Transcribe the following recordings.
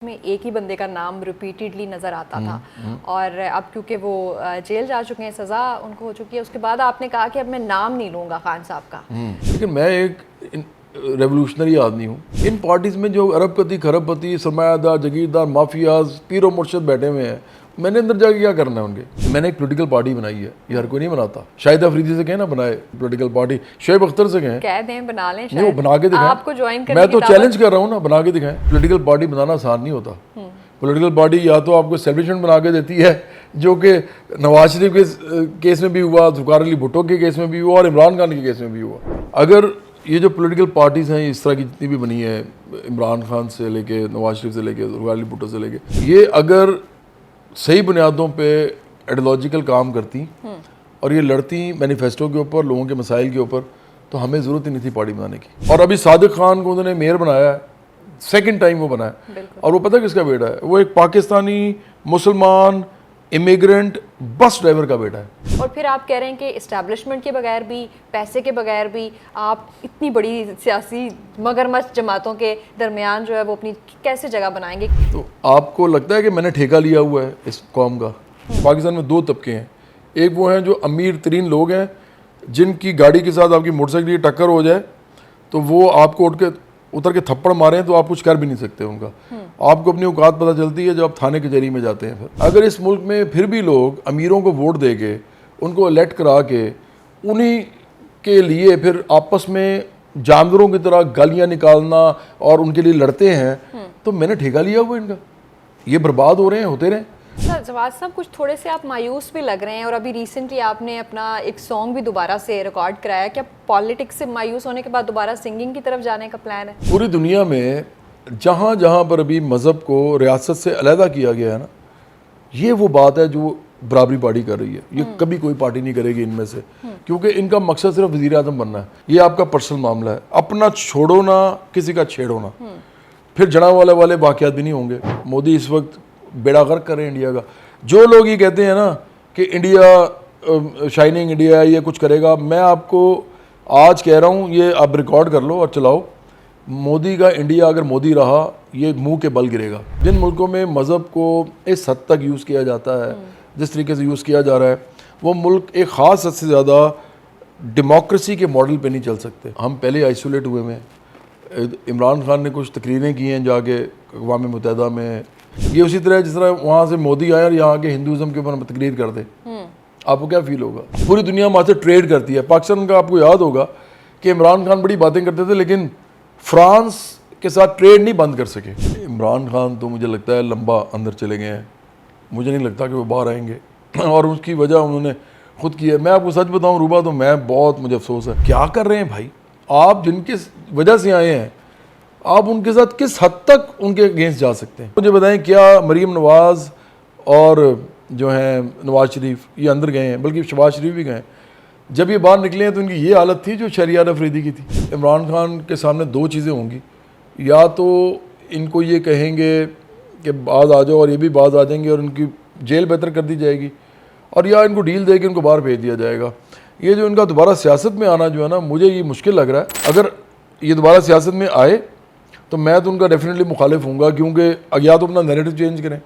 में एक ही बंदे का नाम रिपीटेडली नज़र आता था और अब क्योंकि वो जेल जा चुके हैं, सज़ा उनको हो चुकी है, उसके बाद आपने कहा कि अब मैं नाम नहीं लूँगा खान साहब का। लेकिन मैं एक रेवोल्यूशनरी आदमी हूँ। इन पार्टीज़ में जो अरबपति, खरबपति, सरमायादार, जागीरदार, माफियाज, पीरो मुर्शद बैठे हुए हैं, मैंने अंदर जाके क्या करना है उनके। मैंने एक पॉलिटिकल पार्टी बनाई है, ये हर कोई नहीं बनाता। शाहिद अफरीदी से कहें ना बनाए पॉलिटिकल पार्टी, शोएब अख्तर से कहें कह दें बना लें, नहीं वो बना के दिखाएं। आपको ज्वाइन करने मैं की तो दावत। चैलेंज कर रहा हूँ ना, बना के दिखाएं। पॉलिटिकल पार्टी बनाना आसान नहीं होता। पॉलिटिकल पार्टी या तो आपको एस्टेब्लिशमेंट बना के देती है, जो कि नवाज शरीफ के केस में भी हुआ, जुल्फ़िकार अली भुट्टो के केस में भी हुआ और इमरान खान के केस में भी हुआ। अगर ये जो पॉलिटिकल पार्टीज़ हैं इस तरह की जितनी भी बनी है, इमरान खान से लेके नवाज शरीफ से लेके जुल्फ़िकार अली भुट्टो से लेके, ये अगर सही बुनियादों पे आइडियोलॉजिकल काम करती और ये लड़ती मैनिफेस्टो के ऊपर, लोगों के मसाइल के ऊपर, तो हमें ज़रूरत ही नहीं थी पार्टी बनाने की। और अभी सादिक खान को उन्होंने मेयर बनाया है, सेकंड टाइम वो बना है। और वो पता किसका बेटा है? वो एक पाकिस्तानी मुसलमान इमिग्रेंट बस ड्राइवर का बेटा है। और फिर आप कह रहे हैं कि इस्टेब्लिशमेंट के बगैर भी, पैसे के बगैर भी आप इतनी बड़ी सियासी मगरमच्छ जमातों के दरमियान जो है वो अपनी कैसे जगह बनाएंगे? तो आपको लगता है कि मैंने ठेका लिया हुआ है इस कौम का? पाकिस्तान में दो तबके हैं। एक वो हैं जो अमीर तरीन लोग हैं, जिनकी गाड़ी के साथ आपकी मोटरसाइकिल की टक्कर हो जाए तो वो आपको उतर के थप्पड़ मारें तो आप कुछ कर भी नहीं सकते उनका। आपको अपनी औकात पता चलती है जब आप थाने कचहरी में जाते हैं। फिर अगर इस मुल्क में फिर भी लोग अमीरों को वोट दे के, उनको इलेक्ट करा के, उन्हीं के लिए फिर आपस में जानवरों की तरह गालियाँ निकालना और उनके लिए लड़ते हैं, तो मैंने ठेका लिया हुआ इनका। ये बर्बाद हो रहे हैं, होते रहे। सर जवाद साहब, कुछ थोड़े से आप मायूस भी लग रहे हैं और अभी रिसेंटली आपने अपना एक सॉन्ग भी दोबारा से रिकॉर्ड कराया। क्या पॉलिटिक्स से मायूस होने के बाद दोबारा सिंगिंग की तरफ जाने का प्लान है? पूरी दुनिया में जहाँ जहाँ पर अभी मज़हब को रियासत से अलहदा किया गया है ना, ये वो बात है जो बराबरी पार्टी कर रही है। ये कभी कोई पार्टी नहीं करेगी इनमें से, क्योंकि इनका मकसद सिर्फ वज़ीर आज़म बनना है। ये आपका पर्सनल मामला है, अपना छोड़ो ना, किसी का छेड़ो ना। फिर जड़ा वाले वाक़यात भी नहीं होंगे। मोदी इस वक्त बेड़ा गर्क कर रहे हैं इंडिया का। जो लोग ये कहते हैं ना कि इंडिया शाइनिंग इंडिया ये कुछ करेगा, मैं आपको आज कह रहा हूँ, ये आप रिकॉर्ड कर लो और चलाओ। मोदी का इंडिया अगर मोदी रहा, ये मुंह के बल गिरेगा। जिन मुल्कों में मज़हब को इस हद तक यूज़ किया जाता है, जिस तरीके से यूज़ किया जा रहा है, वो मुल्क एक ख़ास हद से ज़्यादा डेमोक्रेसी के मॉडल पे नहीं चल सकते। हम पहले आइसोलेट हुए हैं। इमरान खान ने कुछ तकरीरें की हैं जाके अक़वाम मुत्तहिदा में। ये उसी तरह जिस तरह वहाँ से मोदी आया और यहाँ के हिंदुज़म के ऊपर तकरीर कर दे, आपको क्या फील होगा? पूरी दुनिया वहाँ से ट्रेड करती है। पाकिस्तान का आपको याद होगा कि इमरान खान बड़ी बातें करते थे, लेकिन फ्रांस के साथ ट्रेड नहीं बंद कर सके। इमरान खान तो मुझे लगता है लंबा अंदर चले गए हैं। मुझे नहीं लगता कि वो बाहर आएंगे और उसकी वजह उन्होंने खुद की है। मैं आपको सच बताऊं रूबा, तो मुझे अफसोस है। क्या कर रहे हैं भाई आप? जिनकी वजह से आए हैं, आप उनके साथ किस हद तक उनके अगेंस्ट जा सकते हैं? मुझे बताएं, क्या मरीम नवाज़ और जो हैं नवाज शरीफ ये अंदर गए हैं? बल्कि शहबाज शरीफ भी गए। जब ये बाहर निकले हैं तो इनकी ये हालत थी जो शहरियार अफरीदी की थी। इमरान खान के सामने दो चीज़ें होंगी, या तो इनको ये कहेंगे कि बाज आ जाओ और ये भी बाज आ जाएंगे और उनकी जेल बेहतर कर दी जाएगी, और या इनको डील दे के इनको बाहर भेज दिया जाएगा। ये जो इनका दोबारा सियासत में आना जो है ना, मुझे ये मुश्किल लग रहा है। अगर ये दोबारा सियासत में आए तो मैं तो उनका डेफिनेटली मुखालिफ हूँगा, क्योंकि या तो अपना नैरेटिव चेंज करें,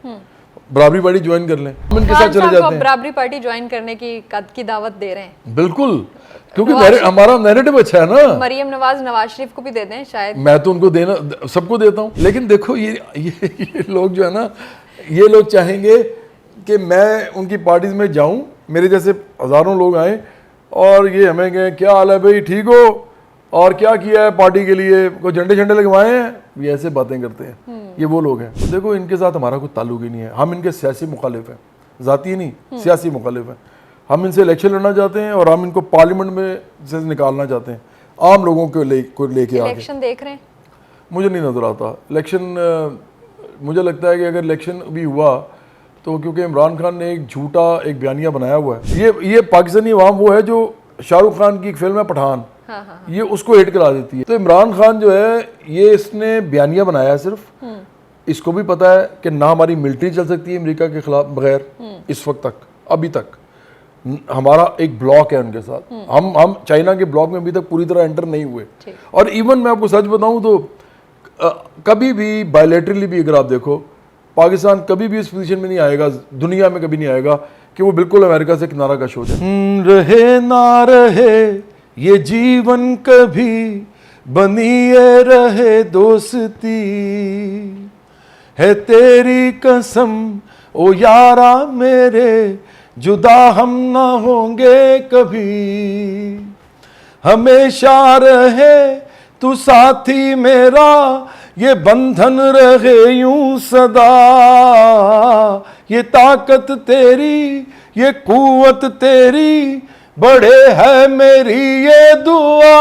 बराबरी पार्टी ज्वाइन कर लें। हम इनके साथ चले जाते हैं। बराबरी पार्टी ज्वाइन करने की दावत दे रहे हैं? बिल्कुल, क्योंकि हमारा नैरेटिव अच्छा है ना। मरीम नवाज शरीफ को भी दे दें शायद। मैं तो उनको देना सबको देता हूँ, लेकिन देखो ये लोग जो है ना, ये लोग चाहेंगे कि मैं उनकी पार्टीज में जाऊं, मेरे जैसे हज़ारों लोग आए और ये हमें कहें क्या हाल है भाई, ठीक हो, और क्या किया है पार्टी के लिए, कोई झंडे लगवाए हैं, ये ऐसे बातें करते हैं। ये वो लोग हैं। तो देखो, इनके साथ हमारा कोई ताल्लुक ही नहीं है। हम इनके सियासी मुखालिफ हैं, ज़ाती नहीं, सियासी मुखालिफ हैं। हम इनसे इलेक्शन लड़ना चाहते हैं और हम इनको पार्लियामेंट में से निकालना चाहते हैं, आम लोगों को लेके आके। इलेक्शन देख रहे हैं? मुझे नहीं नज़र आता इलेक्शन। मुझे लगता है कि अगर इलेक्शन भी हुआ तो, क्योंकि इमरान खान ने एक झूठा एक बयानिया बनाया हुआ है। ये पाकिस्तानी अवाम वो है जो शाहरुख खान की एक फिल्म है पठान, ये उसको हिट करा देती है। तो इमरान खान जो है, ये इसने बयानिया बनाया है सिर्फ। इसको भी पता है कि ना हमारी मिलिट्री चल सकती है अमेरिका के खिलाफ बगैर। इस वक्त तक, अभी तक हमारा एक ब्लॉक है उनके साथ। हम चाइना के ब्लॉक में अभी तक पूरी तरह एंटर नहीं हुए। और इवन मैं आपको सच बताऊं तो कभी भी बायलैटरली भी अगर आप देखो, पाकिस्तान कभी भी इस पोजीशन में नहीं आएगा, दुनिया में कभी नहीं आएगा कि वो बिल्कुल अमेरिका से किनारा कश हो जाए। रहे ना रहे ये जीवन कभी, बनी ये रहे दोस्ती, है तेरी कसम ओ यारा मेरे, जुदा हम ना होंगे कभी, हमेशा रहे तू साथी मेरा, ये बंधन रहे यूं सदा, ये ताकत तेरी ये कुव्वत तेरी, बड़े है मेरी ये दुआ,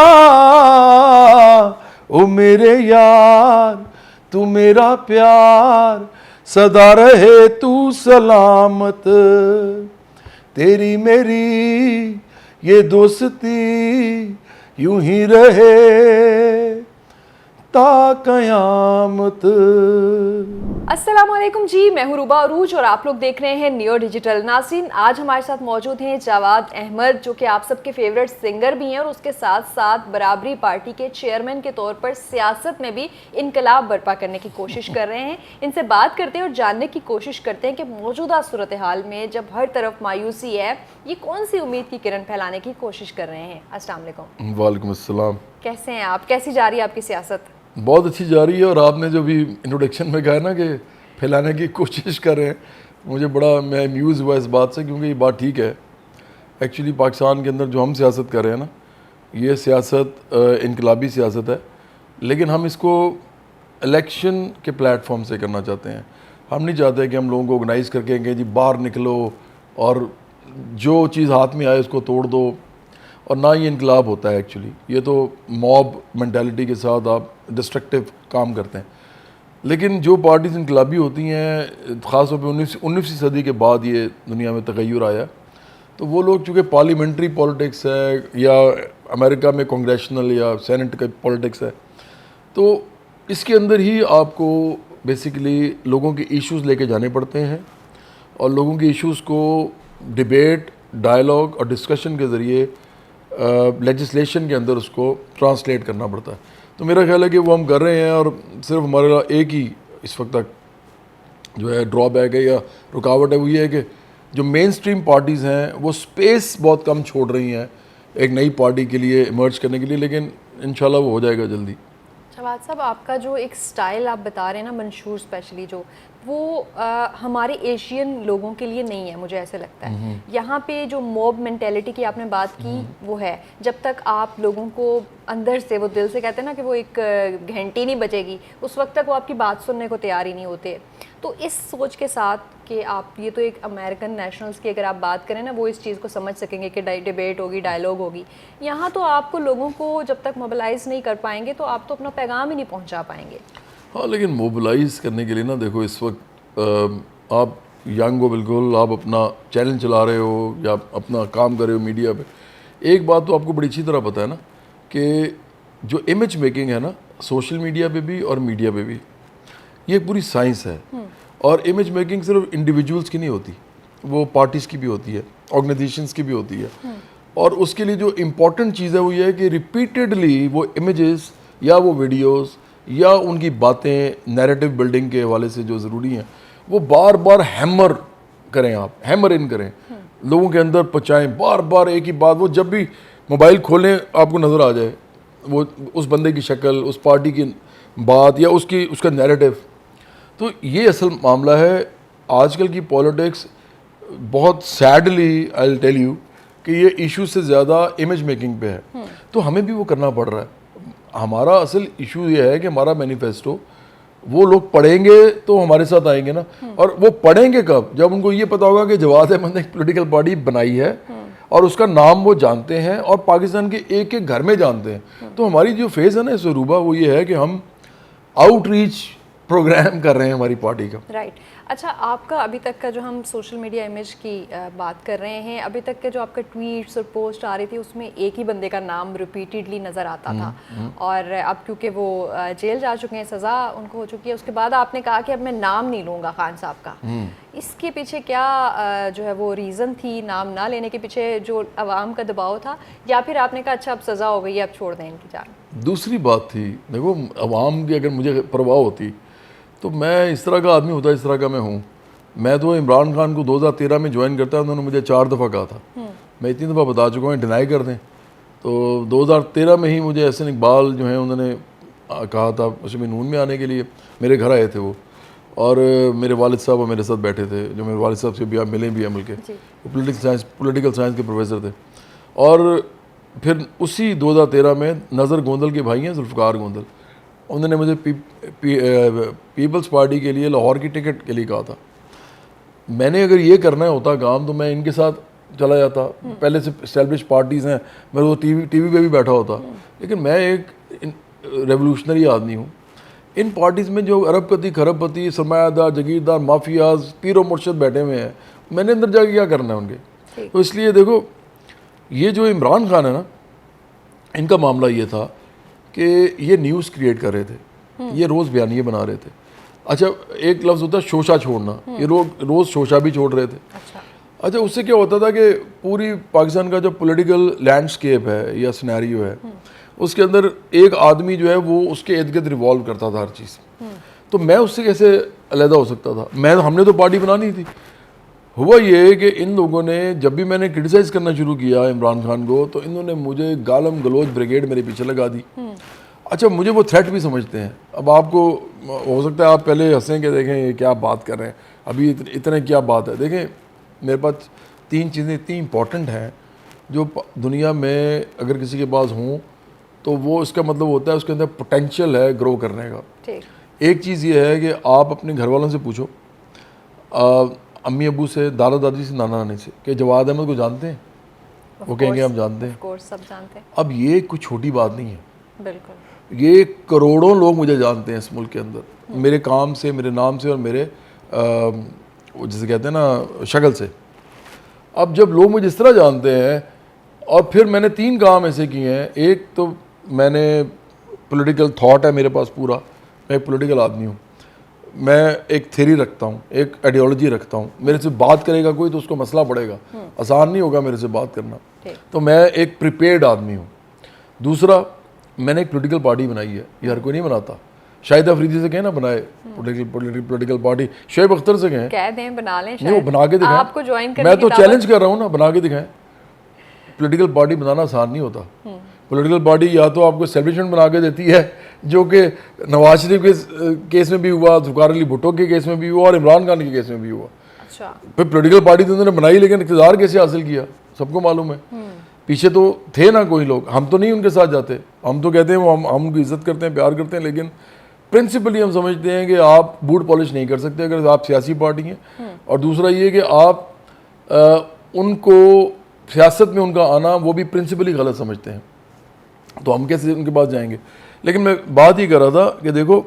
ओ मेरे यार तू मेरा प्यार, सदा रहे तू सलामत, तेरी मेरी ये दोस्ती यूं ही रहे ता कयामत। अस्सलामुअलैकुम जी, मैं हूं रुबा अरूज और आप लोग देख रहे हैं नियो डिजिटल। नाज़रीन, आज हमारे साथ मौजूद हैं जावाद अहमद, जो कि आप सबके फेवरेट सिंगर भी हैं और उसके साथ साथ बराबरी पार्टी के चेयरमैन के तौर पर सियासत में भी इनकलाब बर्पा करने की कोशिश कर रहे हैं। इनसे बात करते हैं और जानने की कोशिश करते हैं कि मौजूदा सूरत हाल में जब हर तरफ मायूसी है, ये कौन सी उम्मीद की किरण फैलाने की कोशिश कर रहे हैं। अस्सलाम वालेकुम। वालेकुम अस्सलाम। कैसे हैं आप, कैसी जा रही है आपकी सियासत? बहुत अच्छी जा रही है, और आपने जो भी इंट्रोडक्शन में कहा ना कि फैलाने की कोशिश कर रहे हैं, मुझे बड़ा मैं अम्यूज़ हुआ इस बात से, क्योंकि ये बात ठीक है। एक्चुअली पाकिस्तान के अंदर जो हम सियासत कर रहे हैं ना, ये सियासत इनकलाबी सियासत है, लेकिन हम इसको इलेक्शन के प्लेटफॉर्म से करना चाहते हैं। हम नहीं चाहते कि हम लोगों को ऑर्गेनाइज़ करके कहें जी बाहर निकलो और जो चीज़ हाथ में आए उसको तोड़ दो, और ना ये इनकलाब होता है। एक्चुअली ये तो मॉब मेंटालिटी के साथ आप डिस्ट्रक्टिव काम करते हैं। लेकिन जो पार्टीज इनकलाबी होती हैं, ख़ास तौर पे 19वीं सदी के बाद ये दुनिया में तगय्युर आया, तो वो लोग चूँकि पार्लियामेंट्री पॉलिटिक्स है या अमेरिका में कांग्रेशनल या सेनेट का पॉलिटिक्स है, तो इसके अंदर ही आपको बेसिकली लोगों के इश्यूज़ लेके जाने पड़ते हैं, और लोगों के इश्यूज़ को डिबेट, डायलॉग और डिस्कशन के ज़रिए लेजिस्लेशन के अंदर उसको ट्रांसलेट करना पड़ता है। तो मेरा ख्याल है कि वो हम कर रहे हैं, और सिर्फ हमारा एक ही इस वक्त तक जो है ड्रॉबैक है या रुकावट है, वो ये है कि जो मेन स्ट्रीम पार्टीज़ हैं वो स्पेस बहुत कम छोड़ रही हैं एक नई पार्टी के लिए इमर्ज करने के लिए, लेकिन इंशाल्लाह वो हो जाएगा जल्दी। जवाद साहब, आपका जो एक स्टाइल आप बता रहे हैं ना, मंशूर स्पेशली जो वो हमारे एशियन लोगों के लिए नहीं है, मुझे ऐसे लगता है। यहाँ पे जो मॉब मेंटेलिटी की आपने बात की वो है, जब तक आप लोगों को अंदर से, वो दिल से कहते हैं ना कि वो एक घंटी नहीं बजेगी, उस वक्त तक वो आपकी बात सुनने को तैयार ही नहीं होते। तो इस सोच के साथ कि आप, ये तो एक अमेरिकन नेशनल्स की अगर आप बात करें ना, वो इस चीज़ को समझ सकेंगे कि डिबेट होगी, डायलॉग होगी। यहाँ तो आपको लोगों को जब तक मोबिलाइज़ नहीं कर पाएंगे तो आप तो अपना पैगाम ही नहीं पहुँचा पाएंगे। हाँ, लेकिन मोबिलाइज़ करने के लिए ना, देखो इस वक्त आप यंग हो, बिल्कुल आप अपना चैनल चला रहे हो या अपना काम कर रहे हो मीडिया पे, एक बात तो आपको बड़ी अच्छी तरह पता है ना कि जो इमेज मेकिंग है ना, सोशल मीडिया पे भी और मीडिया पे भी, ये पूरी साइंस है। और इमेज मेकिंग सिर्फ इंडिविजुअल्स की नहीं होती, वो पार्टीज़ की भी होती है, ऑर्गेनाइजेशंस की भी होती है। और उसके लिए जो इम्पॉर्टेंट चीज़ है वो ये है कि रिपीटेडली वो इमेजेस या वो वीडियोस या उनकी बातें नैरेटिव बिल्डिंग के हवाले से जो ज़रूरी हैं, वो बार बार हैमर करें, आप हैमर इन करें, लोगों के अंदर पहुँचाएँ, बार बार एक ही बात। वो जब भी मोबाइल खोलें आपको नज़र आ जाए वो उस बंदे की शक्ल, उस पार्टी की बात या उसका नैरेटिव। तो ये असल मामला है। आजकल की पॉलिटिक्स बहुत sadly I will tell you कि ये इशू से ज़्यादा इमेज मेकिंग पे है, तो हमें भी वो करना पड़ रहा है। हमारा असल इशू ये है कि हमारा मैनिफेस्टो वो लोग पढ़ेंगे तो हमारे साथ आएंगे ना, और वो पढ़ेंगे कब? जब उनको ये पता होगा कि जवाद अहमद ने एक पॉलिटिकल पार्टी बनाई है और उसका नाम वो जानते हैं और पाकिस्तान के एक एक घर में जानते हैं। तो हमारी जो फेज़ है ना इस रूबा, वो ये है कि हम आउटरीच प्रोग्राम कर रहे हैं हमारी पार्टी का। राइट। अच्छा, आपका अभी तक का जो हम सोशल मीडिया इमेज की बात कर रहे हैं, अभी तक के जो आपका ट्वीट्स और पोस्ट आ रही थी उसमें एक ही बंदे का नाम रिपीटेडली नज़र आता था, और अब क्योंकि वो जेल जा चुके हैं, सज़ा उनको हो चुकी है, उसके बाद आपने कहा कि अब मैं नाम नहीं लूँगा खान साहब का। इसके पीछे क्या जो है वो रीज़न थी, नाम ना लेने के पीछे जो अवाम का दबाव था, या फिर आपने कहा अच्छा अब सज़ा हो गई है, अब छोड़ दें इनकी जान? दूसरी बात थी, देखो अवाम की अगर मुझे परवाह होती तो मैं इस तरह का आदमी होता, इस तरह का मैं हूँ। मैं तो इमरान खान को 2013 में ज्वाइन करता है, उन्होंने मुझे 4 दफ़ा कहा था, मैं इतनी दफ़ा बता चुका हूँ, डिनाई कर दें। तो 2013 में ही मुझे एहसन इकबाल जो हैं उन्होंने कहा था उसमें नून में आने के लिए, मेरे घर आए थे वो, और मेरे वालिद साहब और मेरे साथ बैठे थे, जो मेरे वालिद साहब से भी आप मिले भी हैं मिल के, वो पोलिटिकल साइंस के प्रोफेसर थे। और फिर उसी 2013 में नज़र गोंदल के भाई हैं जुल्फ़कार गोंदल, उन्होंने मुझे पीपल्स पार्टी के लिए लाहौर की टिकट के लिए कहा था। मैंने अगर ये करना होता काम तो मैं इनके साथ चला जाता, पहले से इस्टेब्लिश पार्टीज़ हैं, मैं वो टीवी पे भी बैठा होता। लेकिन मैं एक रेवोल्यूशनरी आदमी हूँ। इन पार्टीज़ में जो अरबपति खरबपति सरमायादार जगीरदार माफियाज पीरो मुर्शद बैठे हुए हैं, मैंने अंदर जाके क्या करना है उनके। तो इसलिए देखो ये जो इमरान खान है ना, इनका मामला ये था कि ये न्यूज़ क्रिएट कर रहे थे, ये रोज़ बयानिए बना रहे थे। अच्छा, एक लफ्ज़ होता है शोशा छोड़ना, ये रोज़ शोशा भी छोड़ रहे थे। अच्छा, उससे क्या होता था कि पूरी पाकिस्तान का जो पॉलिटिकल लैंडस्केप है या सिनेरियो है, उसके अंदर एक आदमी जो है वो उसके इर्द गिर्द रिवॉल्व करता था हर चीज़। तो मैं उससे कैसे अलहदा हो सकता था? हमने तो पार्टी बनानी थी। हुआ ये कि इन लोगों ने जब भी मैंने क्रिटिसाइज़ करना शुरू किया इमरान खान को, तो इन्होंने मुझे गालम गलोच ब्रिगेड मेरे पीछे लगा दी। अच्छा, मुझे वो थ्रेट भी समझते हैं। अब आपको हो सकता है आप पहले हंसें कि देखें ये क्या बात कर रहे हैं, अभी इतने क्या बात है। देखें, मेरे पास 3 चीज़ें इतनी इंपॉर्टेंट हैं जो दुनिया में अगर किसी के पास हों तो वो इसका मतलब होता है उसके अंदर पोटेंशियल है ग्रो करने का। एक चीज़ ये है कि आप अपने घर वालों से पूछो, अम्मी अबू से, दादा दादी से, नाना नानी से, कि जवाद अहमद को जानते हैं? वो कहेंगे हम जानते हैं। सब जानते हैं। अब ये कोई छोटी बात नहीं है, बिल्कुल। ये करोड़ों लोग मुझे जानते हैं इस मुल्क के अंदर, मेरे काम से, मेरे नाम से और मेरे जिसे कहते हैं ना शक्ल से। अब जब लोग मुझे इस तरह जानते हैं, और फिर मैंने 3 काम ऐसे किए हैं। एक तो मैंने पॉलिटिकल थॉट है मेरे पास पूरा, मैं एक पॉलिटिकल आदमी हूँ, मैं एक थ्योरी रखता हूँ, एक आइडियोलॉजी रखता हूँ। मेरे से बात करेगा कोई तो उसको मसला पड़ेगा, आसान नहीं होगा मेरे से बात करना। तो मैं एक प्रिपेयर्ड आदमी हूँ। दूसरा, मैंने एक पॉलिटिकल पार्टी बनाई है, ये हर कोई नहीं बनाता। शाहिद अफरीदी से कहें ना बनाए पॉलिटिकल पार्टी, शोएब अख्तर से कह दें बना लें, नहीं वो बना के दिखाएं। आपको ज्वाइन करने मैं तो चैलेंज कर रहा हूँ ना, बना के दिखाएं। पॉलिटिकल पार्टी बनाना आसान नहीं होता। पॉलिटिकल पार्टी या तो आपको एस्टेब्लिशमेंट बना के देती है, जो कि नवाज शरीफ के केस में भी हुआ, जुल्फ़िकार अली भुट्टो के केस में भी हुआ और इमरान खान के केस में भी हुआ। अच्छा, फिर पॉलिटिकल पार्टी तो उन्होंने बनाई, लेकिन इक़्तिदार कैसे हासिल किया सबको मालूम है। पीछे तो थे ना कोई लोग, हम तो नहीं उनके साथ जाते। हम तो कहते हैं हम उनकी इज्जत करते हैं, प्यार करते हैं, लेकिन प्रिंसिपली हम समझते हैं कि आप बूट पॉलिश नहीं कर सकते अगर आप सियासी पार्टी हैं। और दूसरा ये कि आप उनको सियासत में उनका आना वो भी प्रिंसिपली गलत समझते हैं, तो हम कैसे उनके पास जाएंगे। लेकिन मैं बात ही कर रहा था कि देखो,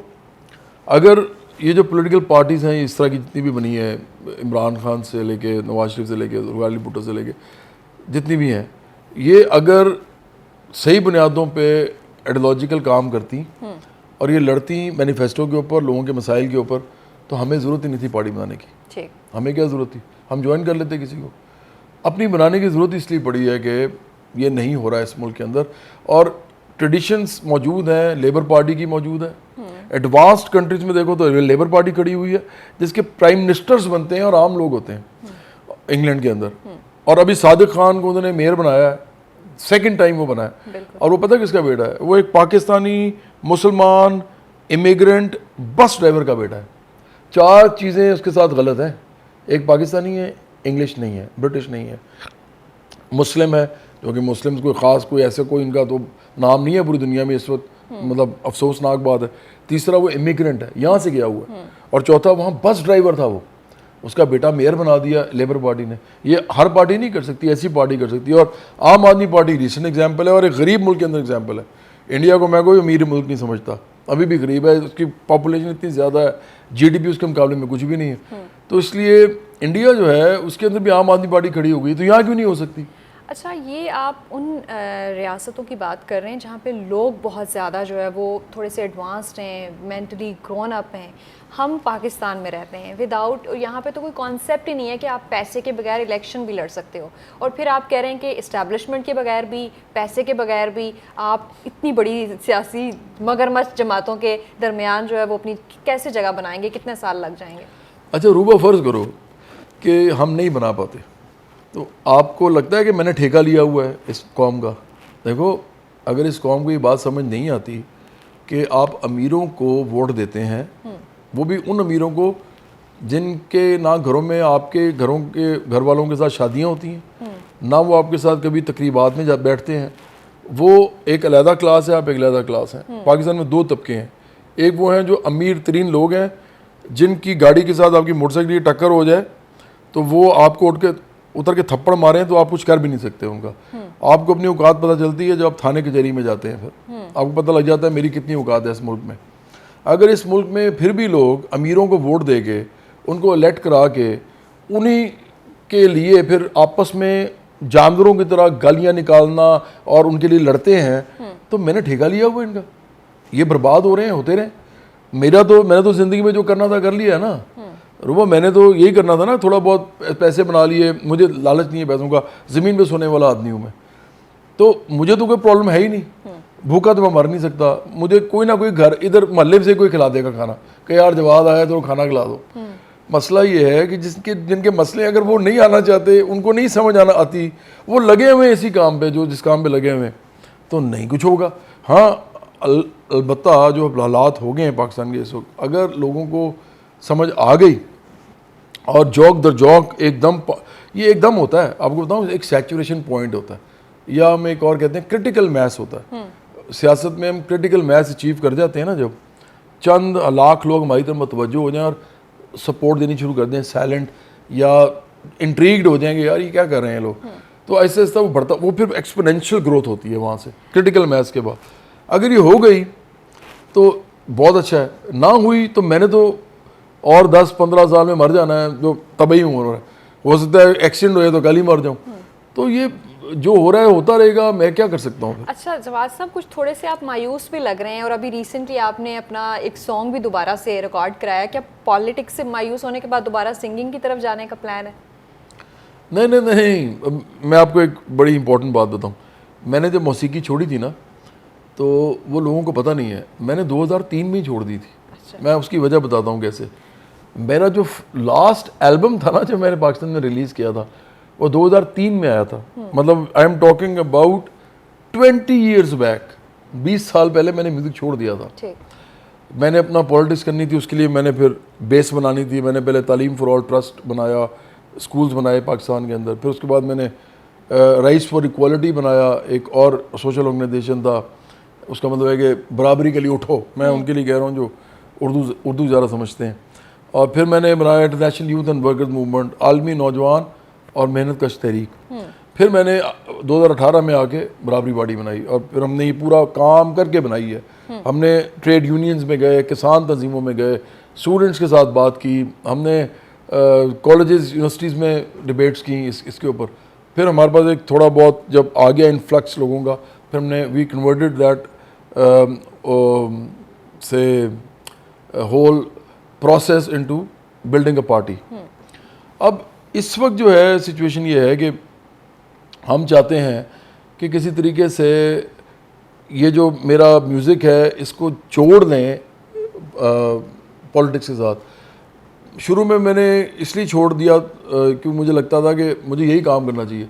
अगर ये जो पॉलिटिकल पार्टीज़ हैं इस तरह की जितनी भी बनी है, इमरान खान से लेके नवाज शरीफ से लेके जुल्फ़िकार अली भुट्टो से लेके जितनी भी हैं, ये अगर सही बुनियादों पे आइडियोलॉजिकल काम करती और ये लड़ती मैनिफेस्टो के ऊपर, लोगों के मसाइल के ऊपर, तो हमें ज़रूरत ही नहीं थी पार्टी बनाने की। हमें क्या ज़रूरत थी, हम ज्वाइन कर लेते किसी को। अपनी बनाने की ज़रूरत इसलिए पड़ी है कि ये नहीं हो रहा है इस मुल्क के अंदर, और ट्रेडिशंस मौजूद हैं, लेबर पार्टी की मौजूद है। एडवांस्ड कंट्रीज में देखो तो लेबर पार्टी खड़ी हुई है, जिसके प्राइम मिनिस्टर्स बनते हैं और आम लोग होते हैं इंग्लैंड के अंदर। और अभी सादिक खान को उन्होंने मेयर बनाया है, 2nd टाइम वो बनाया, और वो पता किसका बेटा है? वो एक पाकिस्तानी मुसलमान इमिग्रेंट बस ड्राइवर का बेटा है। 4 चीज़ें उसके साथ गलत हैं। एक पाकिस्तानी है, इंग्लिश नहीं है, ब्रिटिश नहीं है, मुस्लिम है, क्योंकि मुस्लिम कोई ख़ास कोई ऐसे कोई इनका तो नाम नहीं है पूरी दुनिया में इस वक्त, मतलब अफसोसनाक बात है। तीसरा, वो इमिग्रेंट है, यहाँ से गया हुआ है। और चौथा, वहाँ बस ड्राइवर था, वो उसका बेटा मेयर बना दिया लेबर पार्टी ने। ये हर पार्टी नहीं कर सकती, ऐसी पार्टी कर सकती है। और आम आदमी पार्टी रिसेंट एग्जाम्पल है, और एक गरीब मुल्क के अंदर एग्जाम्पल है। इंडिया को मैं कोई अमीर मुल्क नहीं समझता, अभी भी गरीब है, उसकी पॉपुलेशन इतनी ज़्यादा है, GDP उसके मुकाबले में कुछ भी नहीं है। तो इसलिए इंडिया जो है उसके अंदर भी आम आदमी पार्टी खड़ी हो गई, तो यहाँ क्यों नहीं हो सकती? अच्छा, ये आप उन रियासतों की बात कर रहे हैं जहाँ पे लोग बहुत ज़्यादा जो है वो थोड़े से एडवांस्ड हैं, मेंटली ग्रोन अप हैं। हम पाकिस्तान में रहते हैं विदाउट, यहाँ पे तो कोई कॉन्सेप्ट ही नहीं है कि आप पैसे के बगैर इलेक्शन भी लड़ सकते हो, और फिर आप कह रहे हैं कि इस्टेब्लिशमेंट के बगैर भी, पैसे के बगैर भी आप इतनी बड़ी सियासी मगरमच्छ जमातों के दरमियान जो है वो अपनी कैसे जगह बनाएंगे, कितने साल लग जाएंगे? अच्छा रूबा, फ़र्ज़ करो कि हम नहीं बना पाते, तो आपको लगता है कि मैंने ठेका लिया हुआ है इस कौम का? देखो, अगर इस कौम को ये बात समझ नहीं आती कि आप अमीरों को वोट देते हैं, वो भी उन अमीरों को जिनके ना घरों में आपके घरों के घर वालों के साथ शादियां होती हैं, ना वो आपके साथ कभी तकरीबात में बैठते हैं, वो एक अलहदा क्लास है, आप एक अलहदा क्लास हैं। पाकिस्तान में दो तबके हैं, एक वो हैं जो अमीर तरीन लोग हैं जिनकी गाड़ी के साथ आपकी मोटरसाइकिल की टक्कर हो जाए तो वो आपको उतर के थप्पड़ मारें तो आप कुछ कर भी नहीं सकते उनका। आपको अपनी औकात पता चलती है जब आप थाने कचहरी में जाते हैं, फिर आपको पता लग जाता है मेरी कितनी औकात है इस मुल्क में। अगर इस मुल्क में फिर भी लोग अमीरों को वोट दे के उनको इलेक्ट करा के उन्हीं के लिए फिर आपस में जानवरों की तरह गालियाँ निकालना और उनके लिए लड़ते हैं, तो मैंने ठेका लिया हुआ इनका, ये बर्बाद हो रहे हैं, होते रहे। मैंने तो ज़िंदगी में जो करना था कर लिया है ना रुबा, मैंने तो यही करना था ना, थोड़ा बहुत पैसे बना लिए, मुझे लालच नहीं है पैसों का, ज़मीन पे सोने वाला आदमी हूँ मैं, तो मुझे तो कोई प्रॉब्लम है ही नहीं, भूखा तो मैं मर नहीं सकता, मुझे कोई ना कोई घर इधर मोहल्ले से कोई खिला देगा खाना कि यार जवाब आया तो खाना खिला दो। मसला ये है कि जिनके मसले अगर वो नहीं आना चाहते, उनको नहीं समझ आना आती, वो लगे हुए इसी काम पे, जो जिस काम पे लगे हुए, तो नहीं कुछ होगा। हाँ, अलबत्ता जो हालात हो गए हैं पाकिस्तान के इस वक्त, अगर लोगों को समझ आ गई और जौक दर जौक एकदम, ये एकदम होता है, आपको बताऊँ, एक सैचुरेशन पॉइंट होता है, या हम एक और कहते हैं क्रिटिकल मैस होता है। सियासत में हम क्रिटिकल मैस अचीव कर जाते हैं ना, जब चंद लाख लोग हमारी तरफ मुतवज्जो हो जाएं और सपोर्ट देनी शुरू कर दें, साइलेंट या इंट्रीग्ड हो जाएंगे, यार ये क्या कर रहे हैं लोग, तो ऐसे ऐसा वो बढ़ता, वो फिर एक्सपोनेंशियल ग्रोथ होती है वहाँ से क्रिटिकल मैस के बाद। अगर ये हो गई तो बहुत अच्छा है, ना हुई तो मैंने तो और 10-15 साल में मर जाना है, जो तबई उम्र है, हो सकता है एक्सीडेंट हो जाए तो कल ही मर जाऊँ, तो ये जो हो रहा है होता रहेगा, मैं क्या कर सकता हूँ। अच्छा जवाद साहब, कुछ थोड़े से आप मायूस भी लग रहे हैं, और अभी रिसेंटली आपने अपना एक सॉन्ग भी दोबारा से रिकॉर्ड कराया, क्या पॉलिटिक्स से मायूस होने के बाद दोबारा सिंगिंग की तरफ जाने का प्लान है? नहीं नहीं नहीं, मैं आपको एक बड़ी इंपॉर्टेंट बात बताऊँ, मैंने जब मौसीकी छोड़ी थी ना, तो वो लोगों को पता नहीं है, मैंने 2003 में ही छोड़ दी थी। अच्छा। मैं उसकी वजह बताता हूँ कैसे। मेरा जो लास्ट एल्बम था ना, जो मैंने पाकिस्तान में रिलीज़ किया था, वो 2003 में आया था, मतलब I am talking about 20 years back, 20 साल पहले मैंने म्यूज़िक छोड़ दिया था। मैंने अपना पॉलिटिक्स करनी थी, उसके लिए मैंने फिर बेस बनानी थी, मैंने पहले तालीम फॉर ऑल ट्रस्ट बनाया, स्कूल्स बनाए पाकिस्तान के अंदर, फिर उसके बाद मैंने राइट्स फॉर इक्वालिटी बनाया, एक और सोशल ऑर्गेनाइजेशन था, उसका मतलब है कि बराबरी के लिए उठो, मैं उनके लिए कह रहा हूँ जो उर्दू ज़्यादा समझते हैं। और फिर मैंने बनाया international youth and workers movement, आलमी नौजवान और मेहनत कश तहरीक। फिर मैंने 2018 में आके बराबरी पार्टी बनाई, और फिर हमने ये पूरा काम करके बनाई है। हमने ट्रेड यूनियंस में गए, किसान तंजीमों में गए, स्टूडेंट्स के साथ बात की, हमने कॉलेजेस यूनिवर्सिटीज़ में डिबेट्स की इसके ऊपर। फिर हमारे पास एक थोड़ा बहुत जब आ गया इन्फ्लक्स लोगों का, फिर हमने वी कन्वर्टेड दैट से whole process into building a party. अब इस वक्त जो है सिचुएशन ये है कि हम चाहते हैं कि किसी तरीके से ये जो मेरा म्यूज़िक है इसको जोड़ दें पॉलिटिक्स के साथ। शुरू में मैंने इसलिए छोड़ दिया क्योंकि मुझे लगता था कि मुझे यही काम करना चाहिए।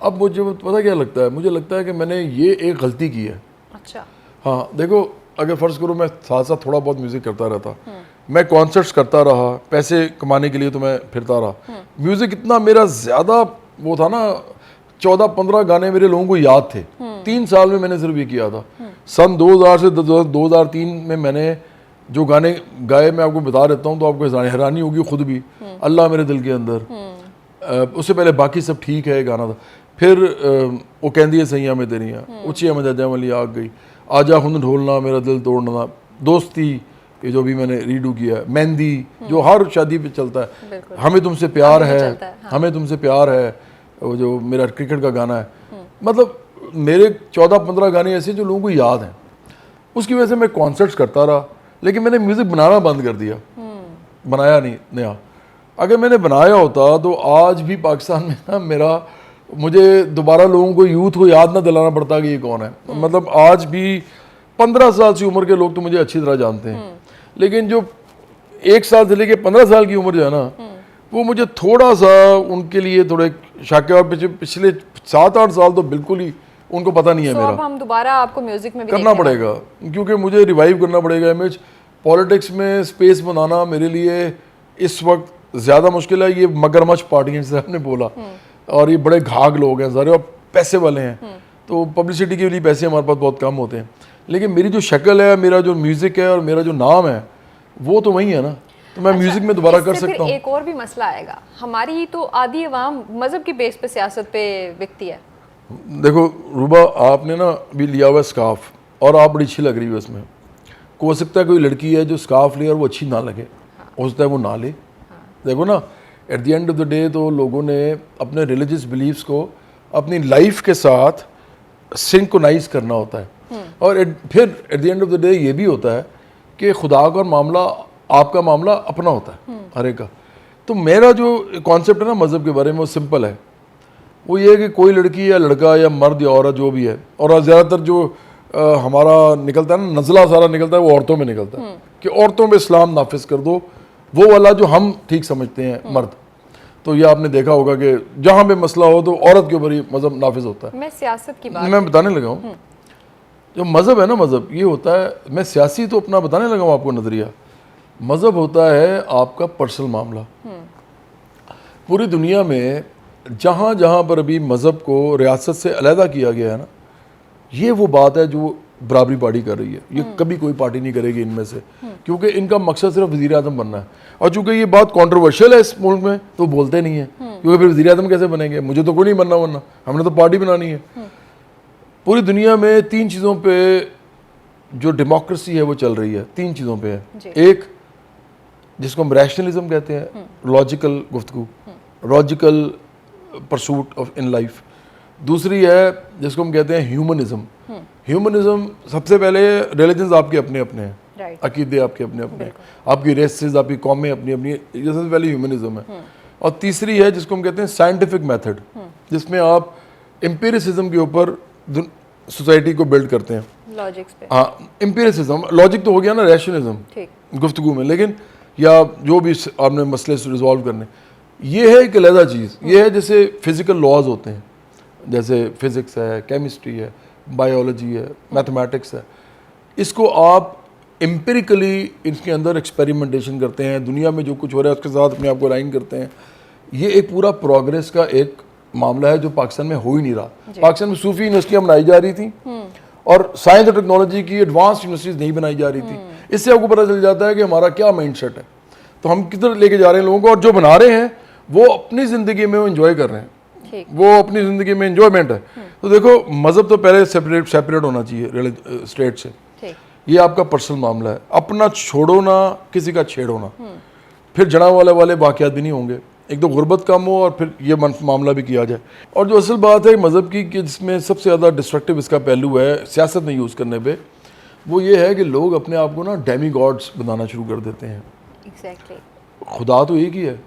अब मुझे पता क्या लगता है, मुझे लगता है कि मैंने ये एक गलती की है। अच्छा। हाँ देखो, अगर फ़र्ज़ करो मैं साथ साथ थोड़ा बहुत म्यूज़िक करता रहता, मैं कॉन्सर्ट्स करता रहा, पैसे कमाने के लिए तो मैं फिरता रहा, म्यूज़िक इतना मेरा ज़्यादा वो था ना, 14-15 गाने मेरे लोगों को याद थे। 3 साल में मैंने सिर्फ ये किया था। सन 2000 से 2003 में मैंने जो गाने गाए, मैं आपको बता देता हूँ तो आपको हैरानी होगी खुद भी। अल्लाह मेरे दिल के अंदर, उससे पहले बाकी सब ठीक है गाना था। फिर वो कहती है सैया में तेरियाँ, उचिया मजा वाली आग गई, आजा हुन ढोलना मेरा दिल तोड़ना, दोस्ती ये जो भी मैंने रीडू किया है, मेहंदी जो हर शादी पे चलता है, हमें तुमसे प्यार है, हाँ। हमें तुमसे प्यार है, वो जो मेरा क्रिकेट का गाना है, मतलब मेरे 14-15 गाने ऐसे जो लोगों को याद हैं। उसकी वजह से मैं कॉन्सर्ट्स करता रहा, लेकिन मैंने म्यूज़िक बनाना बंद कर दिया, बनाया नहीं नया। अगर मैंने बनाया होता तो आज भी पाकिस्तान में ना मेरा, मुझे दोबारा लोगों को, यूथ को याद ना दिलाना पड़ता कि ये कौन है। मतलब आज भी 15 साल की उम्र के लोग तो मुझे अच्छी तरह जानते हैं, लेकिन जो 1 साल से लेके 15 साल की उम्र जो है ना, वो मुझे थोड़ा सा उनके लिए थोड़े शक है। और पिछले 7-8 साल तो बिल्कुल ही उनको पता नहीं है मेरा। अब हम दोबारा आपको म्यूजिक में भी करना पड़ेगा, क्योंकि मुझे रिवाइव करना पड़ेगा इमेज। पॉलिटिक्स में स्पेस बनाना मेरे लिए इस वक्त ज़्यादा मुश्किल है। ये मगरमच्छ पार्टी है, जैसे आपने बोला, और ये बड़े घाघ लोग हैं सारे, और पैसे वाले हैं, तो पब्लिसिटी के लिए पैसे हमारे पास बहुत कम होते हैं। लेकिन मेरी जो शक्ल है, मेरा जो म्यूज़िक है और मेरा जो नाम है, वो तो वही है ना, तो मैं म्यूज़िक में दोबारा कर सकता हूँ। एक और भी मसला आएगा, हमारी तो आधी अवाम मज़हब की बेस पे सियासत पे बिकती है। देखो रूबा, आपने ना अभी लिया हुआ स्कार्फ, और आप बड़ी अच्छी लग रही हो इसमें। हो सकता है कोई लड़की है जो स्कार्फ ले और वो अच्छी ना लगे, हो सकता है वो ना ले। देखो ना, at the end of the day तो लोगों ने अपने रिलीजियस बिलीव्स को अपनी लाइफ के साथ सिंक्रोनाइज करना होता है। और फिर at the end of the day ये भी होता है कि खुदा का मामला, आपका मामला अपना होता है हर एक का। तो मेरा जो कॉन्सेप्ट है ना मज़हब के बारे में, वो सिंपल है। वो ये है कि कोई लड़की या लड़का या मर्द या औरत जो भी है, और ज़्यादातर जो हमारा निकलता है ना, नज़ला सारा निकलता है, वो औरतों में निकलता है कि औरतों में इस्लाम नाफिज कर दो, वो वाला जो हम ठीक समझते हैं मर्द। तो ये आपने देखा होगा कि जहाँ पे मसला हो तो औरत के ऊपर ही मज़हब नाफिज होता है। मैं सियासत की बात मैं बताने लगा हूँ, जो मज़हब है ना, मज़हब ये होता है, मैं सियासी तो अपना बताने लगा हूँ आपको नज़रिया। मज़हब होता है आपका पर्सनल मामला। पूरी दुनिया में जहाँ जहाँ पर अभी मज़हब को रियासत से अलहदा किया गया है ना, ये वो बात है जो बराबरी पार्टी कर रही है। ये कभी कोई पार्टी नहीं करेगी इनमें से, क्योंकि इनका मकसद सिर्फ वज़ीर आज़म बनना है। और चूंकि ये बात कंट्रोवर्शियल है इस मुल्क में, तो बोलते नहीं है, क्योंकि फिर वज़ीर आज़म कैसे बनेंगे? मुझे तो कोई नहीं बनना, वरना हमने तो पार्टी बनानी है। पूरी दुनिया में 3 चीज़ों पर जो डेमोक्रेसी है वो चल रही है, 3 चीज़ों पर है। एक जिसको हम रैशनलिज्म कहते हैं, लॉजिकल गुफ्तगू, logical pursuit of in life. दूसरी है जिसको हम कहते हैं ह्यूमनिज्म। ह्यूमनिज्म सबसे पहले, रिलीजन्स आपके अपने अपने हैं, अकीदे आपके अपने अपने हैं, आपकी रेसेस, आपकी कौमें अपनी अपनी, ये सबसे पहले ह्यूमनिज्म है। और तीसरी है जिसको हम कहते हैं साइंटिफिक मेथड, जिसमें आप एम्पिरिसिज्म के ऊपर सोसाइटी को बिल्ड करते हैं, लॉजिक्स पे। हाँ, एम्पिरिसिज्म, लॉजिक तो हो गया ना, रैशनलिज्म गुफ्तगू में, लेकिन या जो भी आपने मसले रिजॉल्व करने, ये है एक अलग चीज़। ये है जैसे फिज़िकल लॉज होते हैं, जैसे फिज़िक्स है, केमिस्ट्री है, बायोलॉजी है, मैथमेटिक्स है। इसको आप एम्पिरिकली इसके अंदर एक्सपेरिमेंटेशन करते हैं, दुनिया में जो कुछ हो रहा है उसके साथ अपने आप को अलाइन करते हैं। ये एक पूरा प्रोग्रेस का एक मामला है जो पाकिस्तान में हो ही नहीं रहा। पाकिस्तान में सूफी यूनिवर्सिटियाँ बनाई जा रही थी और साइंस और टेक्नोलॉजी की एडवांस यूनिवर्सिटीज़ नहीं बनाई जा रही थी। इससे आपको पता चल जाता है कि हमारा क्या माइंड सेट है, तो हम किधर लेके जा रहे हैं लोगों को। और जो बना रहे हैं वो अपनी ज़िंदगी में वो एंजॉय कर रहे हैं, वो अपनी ज़िंदगी में एंजॉयमेंट है। तो देखो, मज़हब तो पहले सेपरेट होना चाहिए स्टेट से। ये आपका पर्सनल मामला है, अपना छोड़ो ना, किसी का छेड़ो ना, फिर जड़ा वाले वाक़यात भी नहीं होंगे। एक तो गुर्बत कम हो और फिर ये मामला भी किया जाए। और जो असल बात है मज़हब की, कि जिसमें सबसे ज़्यादा डिस्ट्रक्टिव इसका पहलू है सियासत में यूज़ करने पे, वो ये है कि लोग अपने आप को ना डेमी गॉड्स बनाना शुरू कर देते हैं। खुदा तो एक ही है,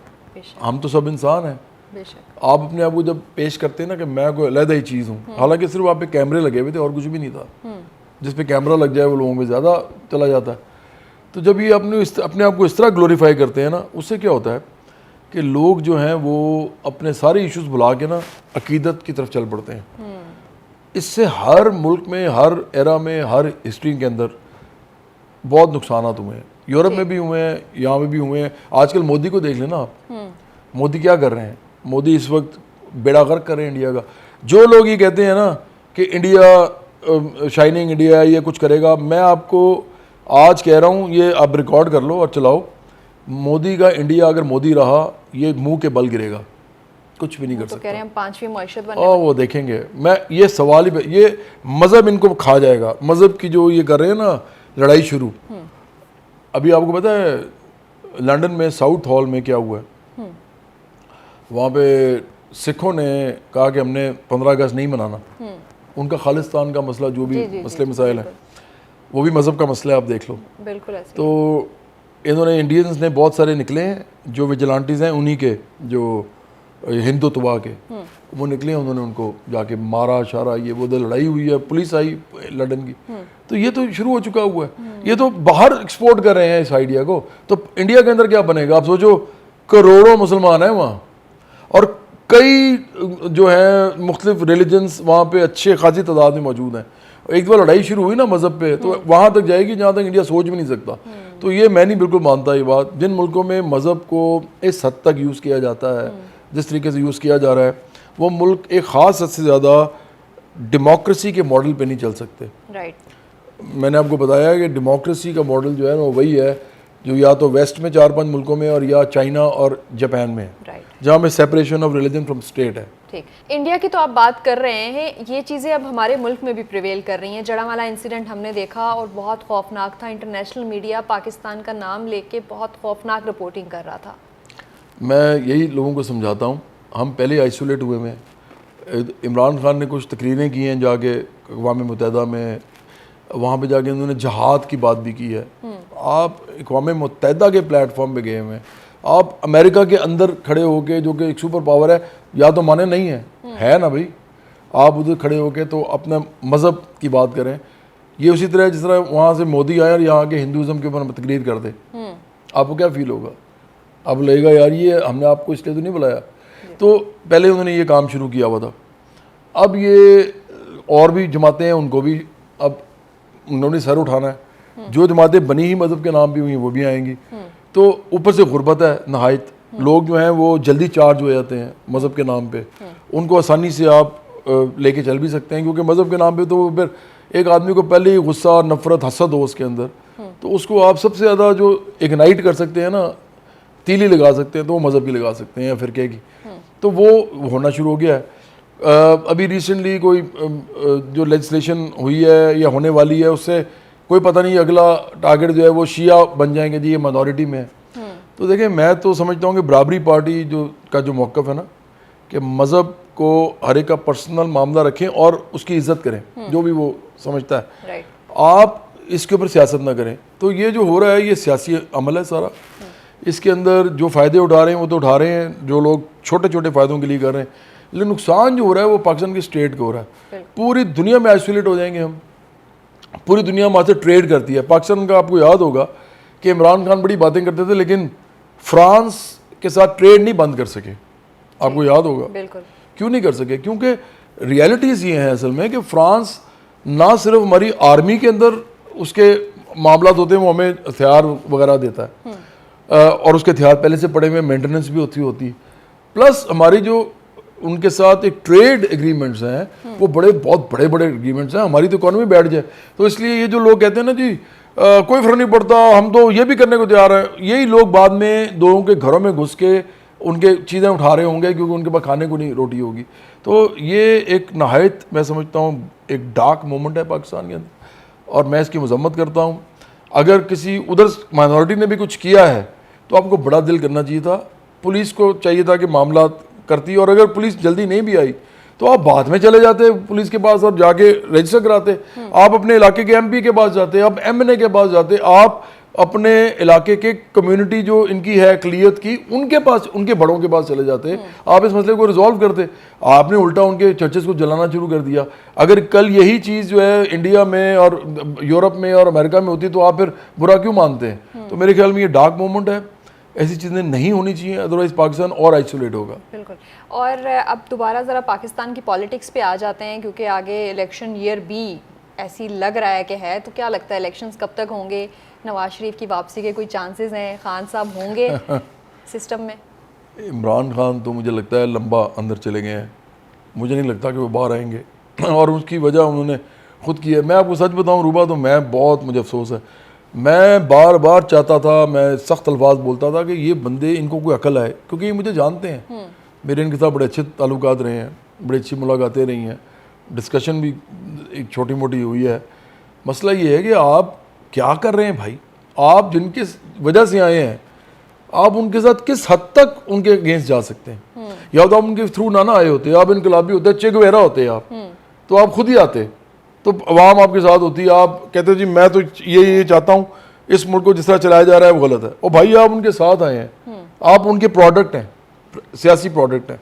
हम तो सब इंसान हैं। आप अपने आप को जब पेश करते हैं ना कि मैं कोई अलग ही चीज़ हूँ, हालांकि सिर्फ आप पे कैमरे लगे हुए थे और कुछ भी नहीं था। जिस पे कैमरा लग जाए वो लोगों में ज़्यादा चला जाता है। तो जब ये अपने आप को इस तरह ग्लोरीफाई करते हैं ना, उससे क्या होता है कि लोग जो हैं वो अपने सारे इश्यूज भुला के ना अकीदत की तरफ चल पड़ते हैं। इससे हर मुल्क में, हर एरा में, हर हिस्ट्री के अंदर बहुत नुकसान हुए हैं। यूरोप में भी हुए हैं, यहाँ में भी हुए हैं। आजकल मोदी को देख लेना आप, मोदी क्या कर रहे हैं? मोदी इस वक्त बेड़ा गर्क कर रहे हैं इंडिया का। जो लोग ये कहते हैं ना कि इंडिया शाइनिंग इंडिया है, ये कुछ करेगा, मैं आपको आज कह रहा हूँ, ये आप रिकॉर्ड कर लो और चलाओ, मोदी का इंडिया अगर मोदी रहा, ये मुंह के बल गिरेगा, कुछ भी नहीं कर सकता। कह रहे हैं हम 5वीं मईशत बनने वाले। वो देखेंगे, मैं ये सवाल ही, ये मज़हब इनको खा जाएगा। मज़हब की जो ये कर रहे हैं ना लड़ाई शुरू, अभी आपको पता है लंदन में साउथ हॉल में क्या हुआ है? वहाँ पे सिखों ने कहा कि हमने 15 अगस्त नहीं मनाना, उनका खालिस्तान का मसला जो भी मसले मसाइल हैं वो भी मज़हब का मसला है, आप देख लो। बिल्कुल ऐसे। तो इन्होंने इंडियंस ने बहुत सारे निकले हैं जो विजिलेंटीज हैं, उन्हीं के जो हिंदुत्वा के वो निकले हैं, उन्होंने उनको जाके मारा शारा, ये वो लड़ाई हुई है, पुलिस आई लंदन की। तो ये तो शुरू हो चुका हुआ है, ये तो बाहर एक्सपोर्ट कर रहे हैं इस आइडिया को। तो इंडिया के अंदर क्या बनेगा आप सोचो, करोड़ों मुसलमान हैं वहाँ और कई जो है मुख्तलिफ रिलीजन्स वहाँ पे अच्छे खासी तादाद में मौजूद हैं। एक बार लड़ाई शुरू हुई ना मज़हब पे तो वहाँ तक जाएगी जहाँ तक इंडिया सोच भी नहीं सकता। तो ये मैं नहीं बिल्कुल मानता ये बात। जिन मुल्कों में मज़हब को इस हद तक यूज़ किया जाता है, जिस तरीके से यूज़ किया जा रहा है, वो मुल्क एक ख़ास हद से ज़्यादा डेमोक्रेसी के मॉडल पे नहीं चल सकते। राइट। मैंने आपको बताया कि डेमोक्रेसी का मॉडल जो है ना वो वही है जो या तो वेस्ट में 4-5 मुल्कों में और या चाइना और जापान में है, राइट, जहाँ में separation of religion from state है। ठीक। इंडिया की तो आप बात कर रहे हैं, ये चीज़ें अब हमारे मुल्क में भी प्रिवेल कर रही हैं। जड़ावाला इंसिडेंट हमने देखा और बहुत खौफनाक था। इंटरनेशनल मीडिया पाकिस्तान का नाम लेके बहुत खौफनाक रिपोर्टिंग कर रहा था। मैं यही लोगों को समझाता हूँ, हम पहले आइसोलेट हुए में, इमरान खान ने कुछ तकरीरें की हैं जाके अक़वाम मुत्तहिदा में, वहाँ पे जाके उन्होंने जहाद की बात भी की है। आप अक़वाम मुत्तहिदा के प्लेटफॉर्म पे गए हुए हैं, आप अमेरिका के अंदर खड़े होके जो कि एक सुपर पावर है, या तो माने नहीं है ना भाई, आप उधर खड़े होके तो अपने मज़हब की बात करें। ये उसी तरह जिस तरह वहाँ से मोदी आए और यहाँ के हिंदुज़म के ऊपर तकरीर कर दे, आपको क्या फील होगा? अब लगेगा यार ये हमने आपको इसलिए तो नहीं बुलाया। तो पहले उन्होंने ये काम शुरू किया हुआ था। अब ये और भी जमातें हैं, उनको भी अब उन्होंने सर उठाना है। जो जमातें बनी ही मज़हब के नाम पे हुई हैं वो भी आएंगी। तो ऊपर से गुर्बत है नहायत, लोग जो हैं वो जल्दी चार्ज हो जाते हैं मज़हब के नाम पे। उनको आसानी से आप लेके चल भी सकते हैं, क्योंकि मज़हब के नाम पे तो फिर एक आदमी को पहले ही गुस्सा, नफ़रत, हसद हो उसके अंदर, तो उसको आप सबसे ज़्यादा जो इग्नाइट कर सकते हैं ना, तीली लगा सकते हैं, तो वो मज़हब की लगा सकते हैं या फिरके की। तो वो होना शुरू हो गया है। अभी रिसेंटली कोई जो लेजिस्लेशन हुई है या होने वाली है, उससे कोई पता नहीं अगला टारगेट जो है वो शिया बन जाएंगे जी, ये माइनॉरिटी में है। तो देखिए मैं तो समझता हूँ कि बराबरी पार्टी का जो मौक़िफ़ है ना, कि मज़हब को हर एक का पर्सनल मामला रखें और उसकी इज़्ज़त करें, जो भी वो समझता है। आप इसके ऊपर सियासत ना करें। तो ये जो हो रहा है ये सियासी अमल है सारा। इसके अंदर जो फ़ायदे उठा रहे हैं वो तो उठा रहे हैं, जो लोग छोटे छोटे फ़ायदों के लिए कर रहे हैं, लेकिन नुकसान जो हो रहा है वो पाकिस्तान की स्टेट को हो रहा है। पूरी दुनिया में आइसोलेट हो जाएंगे हम, पूरी दुनिया हमारे से ट्रेड करती है। पाकिस्तान का आपको याद होगा कि इमरान खान बड़ी बातें करते थे, लेकिन फ्रांस के साथ ट्रेड नहीं बंद कर सके, आपको याद होगा। बिल्कुल। क्यों नहीं कर सके? क्योंकि रियलिटीज़ ये हैं असल में कि फ्रांस ना सिर्फ हमारी आर्मी के अंदर उसके मामला होते हैं, वो हमें हथियार वगैरह देता है और उसके हथियार पहले से पड़े हुए, मेंटेनेंस भी होती है, प्लस हमारी जो उनके साथ एक ट्रेड एग्रीमेंट्स हैं वो बहुत बड़े बड़े एग्रीमेंट्स हैं। हमारी तो इकॉनमी बैठ जाए। तो इसलिए ये जो लोग कहते हैं ना जी कोई फ़र्क नहीं पड़ता, हम तो ये भी करने को तैयार हैं, यही लोग बाद में लोगों के घरों में घुस के उनके चीज़ें उठा रहे होंगे, क्योंकि उनके पास खाने को नहीं रोटी होगी। तो ये एक नहायत मैं समझता हूँ एक डार्क मोमेंट है पाकिस्तान के अंदर, और मैं इसकी मजम्मत करता हूँ। अगर किसी उधर माइनॉरिटी ने भी कुछ किया है तो आपको बड़ा दिल करना चाहिए था, पुलिस को चाहिए था कि मामला करती, और अगर पुलिस जल्दी नहीं भी आई तो आप बाद में चले जाते पुलिस के पास और जाके रजिस्टर कराते। आप अपने इलाके के एमपी के पास जाते, आप एमएनए के पास जाते, आप अपने इलाके के कम्युनिटी जो इनकी है अक़लियत की, उनके पास, उनके बड़ों के पास चले जाते, आप इस मसले को रिजॉल्व करते। आपने उल्टा उनके चर्चेस को जलाना शुरू कर दिया। अगर कल यही चीज़ जो है इंडिया में और यूरोप में और अमेरिका में होती तो आप फिर बुरा क्यों मानते हैं? तो मेरे ख्याल में ये डार्क मोमेंट है, ऐसी चीज़ें नहीं होनी चाहिए, अदरवाइज़ पाकिस्तान और आइसोलेट होगा। बिल्कुल। और अब दोबारा ज़रा पाकिस्तान की पॉलिटिक्स पे आ जाते हैं, क्योंकि आगे इलेक्शन ईयर भी ऐसी लग रहा है कि है। तो क्या लगता है इलेक्शंस कब तक होंगे? नवाज शरीफ की वापसी के कोई चांसेस हैं? खान साहब होंगे सिस्टम में? इमरान खान तो मुझे लगता है लंबा अंदर चले गए हैं, मुझे नहीं लगता कि वो बाहर आएंगे और उसकी वजह उन्होंने खुद की है। मैं आपको सच बताऊं रूबा, तो मुझे अफसोस है, मैं बार बार चाहता था, मैं सख्त अल्फाज बोलता था कि ये बंदे, इनको कोई अकल आए, क्योंकि ये मुझे जानते हैं, मेरे इनके साथ बड़े अच्छे ताल्लुकात रहे हैं, बड़ी अच्छी मुलाकातें रही हैं, डिस्कशन भी एक छोटी मोटी हुई है। मसला ये है कि आप क्या कर रहे हैं भाई? आप जिनकी वजह से आए हैं, आप उनके साथ किस हद तक उनके अगेंस्ट जा सकते हैं? या तो आप उनके थ्रू ना आए होते, आप इनकलाबी होते, चे गुवेरा होते आप, तो आप खुद ही आते, तो अवाम आपके साथ होती, आप कहते जी मैं तो ये चाहता हूँ, इस मुल्क को जिस तरह चलाया जा रहा है वो गलत है। और भाई आप उनके साथ आए हैं, आप उनके प्रोडक्ट हैं, सियासी प्रोडक्ट हैं,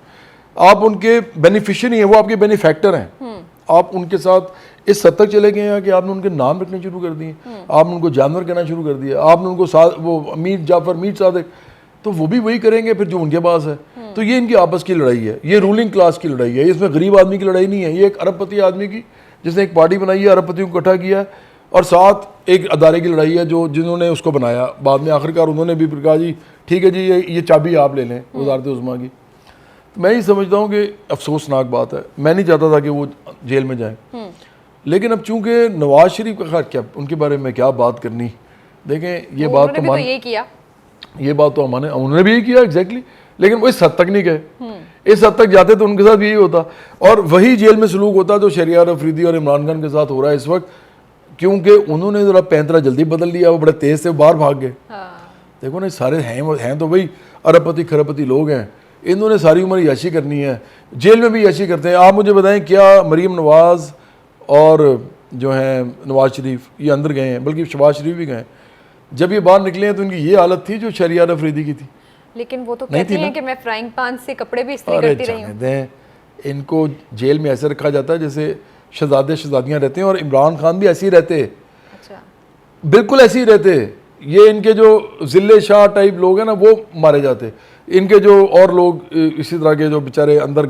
आप उनके बेनिफिशियरी हैं, वो आपके बेनिफैक्टर हैं। आप उनके साथ इस हद तक चले गए हैं कि आपने उनके नाम रखने शुरू कर दिए, आपने उनको जानवर कहना शुरू कर दिया, आपने उनको वो मीर जाफर, मीर सादिक, तो वो भी वही करेंगे फिर जो उनके पास है। तो ये इनकी आपस की लड़ाई है, ये रूलिंग क्लास की लड़ाई है, इसमें गरीब आदमी की लड़ाई नहीं है। ये एक अरबपति आदमी की जिसने एक पार्टी बनाई है, अरबपतियों को इकट्ठा किया है, और साथ एक अदारे की लड़ाई है जो जिन्होंने उसको बनाया, बाद में आखिरकार उन्होंने भी कहा जी ठीक है जी ये चाबी आप ले लें वज़ारत उज़्मा की। तो मैं ही समझता हूँ कि अफसोसनाक बात है, मैं नहीं चाहता था कि वो जेल में जाएं, लेकिन अब चूंकि नवाज शरीफ का खैर क्या उनके बारे में क्या बात करनी, देखें ये बात तो ये किया, ये बात तो उन्होंने भी यही किया एग्जैक्टली, लेकिन वो इस हद तक नहीं गए। इस हद तक जाते तो उनके साथ भी यही होता, और वही जेल में सलूक होता जो शहरियार अफरीदी और इमरान खान के साथ हो रहा है इस वक्त, क्योंकि उन्होंने जरा पैंतरा जल्दी बदल लिया, वो बड़े तेज से बाहर भाग गए। देखो ना सारे हैं तो वही अरबपति खरबपति लोग हैं, इन्होंने सारी उम्र याशी करनी है, जेल में भी याशी करते हैं। आप मुझे बताएं क्या मरीम नवाज और जो है नवाज शरीफ ये अंदर गए हैं, बल्कि शहबाज शरीफ भी गए, जब ये बाहर निकले हैं तो इनकी ये हालत थी जो शहरियार अफरीदी की थी। लेकिन वो तो कहती हैं कि मैं फ्राइंग पैन से कपड़े भी इस्त्री करती रही हूं। इनको जेल में ऐसे रखा जाता है जैसे शहजादे शहजादियां रहते हैं, और इमरान खान भी ऐसे ही रहते। अच्छा, बिल्कुल ऐसे ही रहते। ये इनके जो जिले शाह टाइप लोग हैं ना वो मारे जाते, इनके जो और लोग इसी तरह के जो बेचारे अंदर